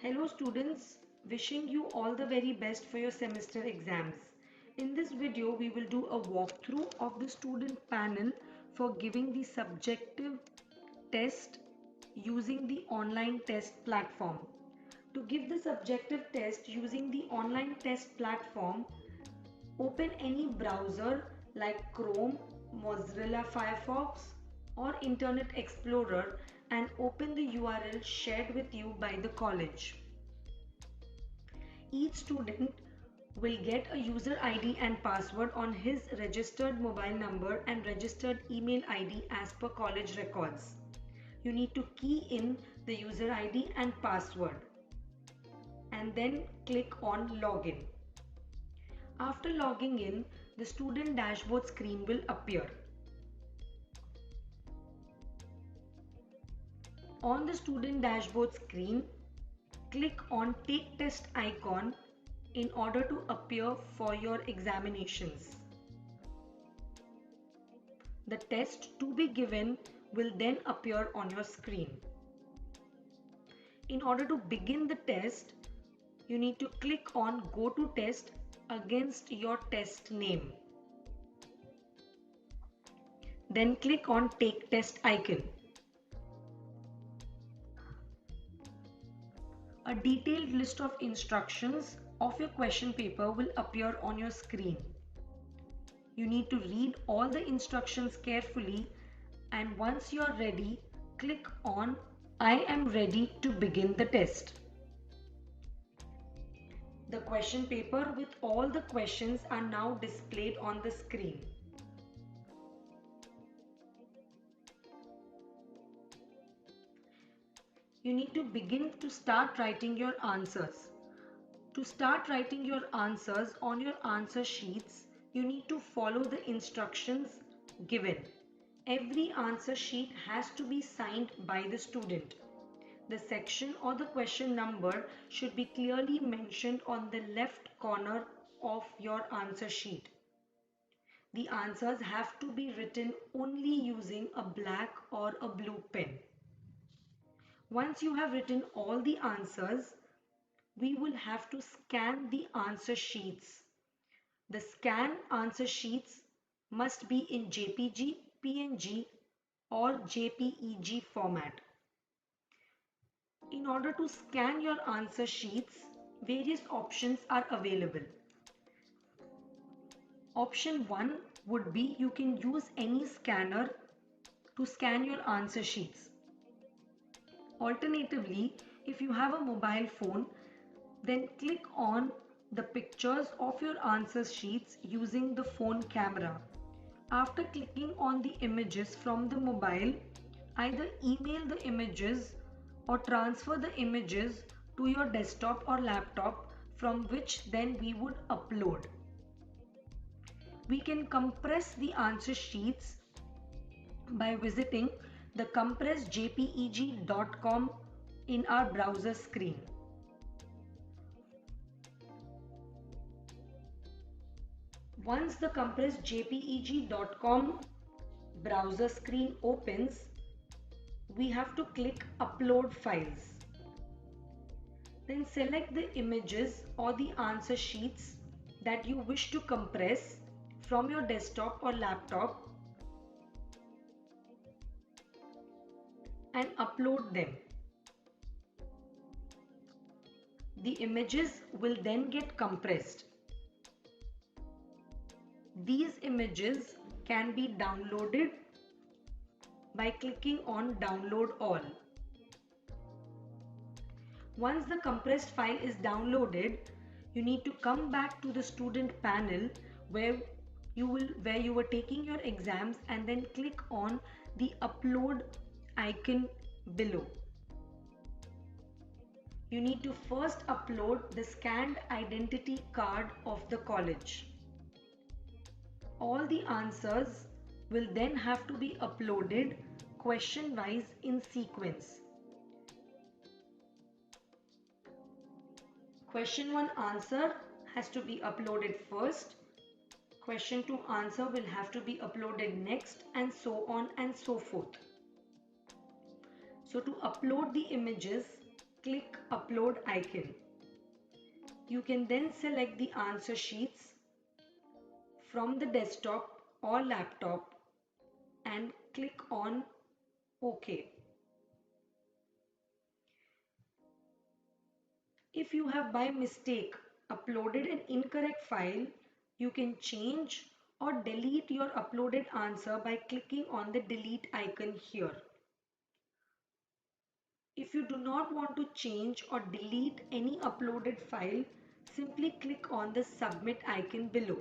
Hello students, wishing you all the very best for your semester exams. In this video, we will do a walkthrough of the student panel for giving the subjective test using the online test platform. To give the subjective test using the online test platform, open any browser like Chrome, Mozilla Firefox or Internet Explorer and open the URL shared with you by the college. Each student will get a user ID and password on his registered mobile number and registered email ID as per college records. You need to key in the user ID and password and then click on login. After logging in, the student dashboard screen will appear. On the student dashboard screen, click on Take Test icon in order to appear for your examinations. The test to be given will then appear on your screen. In order to begin the test, you need to click on Go to Test against your test name. Then click on Take Test icon. A detailed list of instructions of your question paper will appear on your screen. You need to read all the instructions carefully and once you are ready, click on I am ready to begin the test. The question paper with all the questions are now displayed on the screen. You need to begin to start writing your answers. To start writing your answers on your answer sheets, you need to follow the instructions given. Every answer sheet has to be signed by the student. The section or the question number should be clearly mentioned on the left corner of your answer sheet. The answers have to be written only using a black or a blue pen. Once you have written all the answers, we will have to scan the answer sheets. The scan answer sheets must be in JPG, PNG or JPEG format. In order to scan your answer sheets, various options are available. Option 1 would be you can use any scanner to scan your answer sheets. Alternatively, if you have a mobile phone, then click on the pictures of your answer sheets using the phone camera. After clicking on the images from the mobile, either email the images or transfer the images to your desktop or laptop from which then we would upload. We can compress the answer sheets by visiting the compressjpeg.com in our browser screen. Once the compressjpeg.com browser screen opens, we have to click Upload Files. Then select the images or the answer sheets that you wish to compress from your desktop or laptop and upload them. The images will then get compressed. These images can be downloaded by clicking on Download All. Once the compressed file is downloaded, you need to come back to the student panel where you were taking your exams and then click on the upload icon below. You need to first upload the scanned identity card of the college. All the answers will then have to be uploaded question wise in sequence. Question 1 answer has to be uploaded first. Question 2 answer will have to be uploaded next, and so on and so forth. So to upload the images, click Upload icon. You can then select the answer sheets from the desktop or laptop and click on OK. If you have by mistake uploaded an incorrect file, you can change or delete your uploaded answer by clicking on the delete icon here. If you do not want to change or delete any uploaded file, simply click on the submit icon below.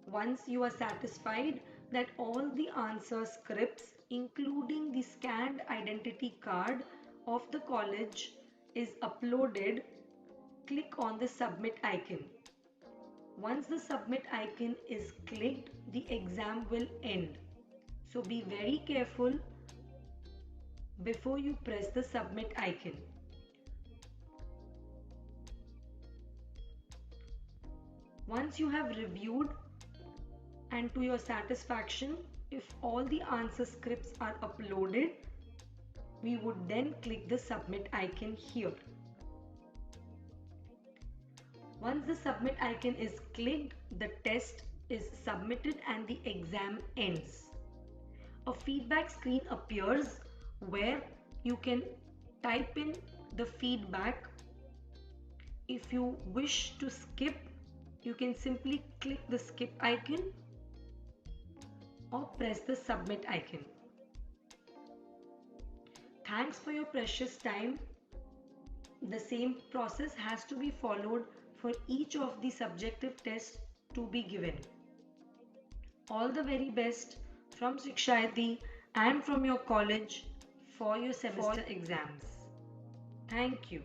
Once you are satisfied that all the answer scripts, including the scanned identity card of the college, is uploaded, click on the submit icon. Once the submit icon is clicked, the exam will end. So be very careful before you press the submit icon. Once you have reviewed and to your satisfaction, if all the answer scripts are uploaded, we would then click the submit icon here. Once the submit icon is clicked, the test is submitted and the exam ends. A feedback screen appears where you can type in the feedback. If you wish to skip, you can simply click the skip icon or press the submit icon. Thanks for your precious time. The same process has to be followed for each of the subjective tests to be given. All the very best from Shikshayati and from your college for your semester exams. Thank you.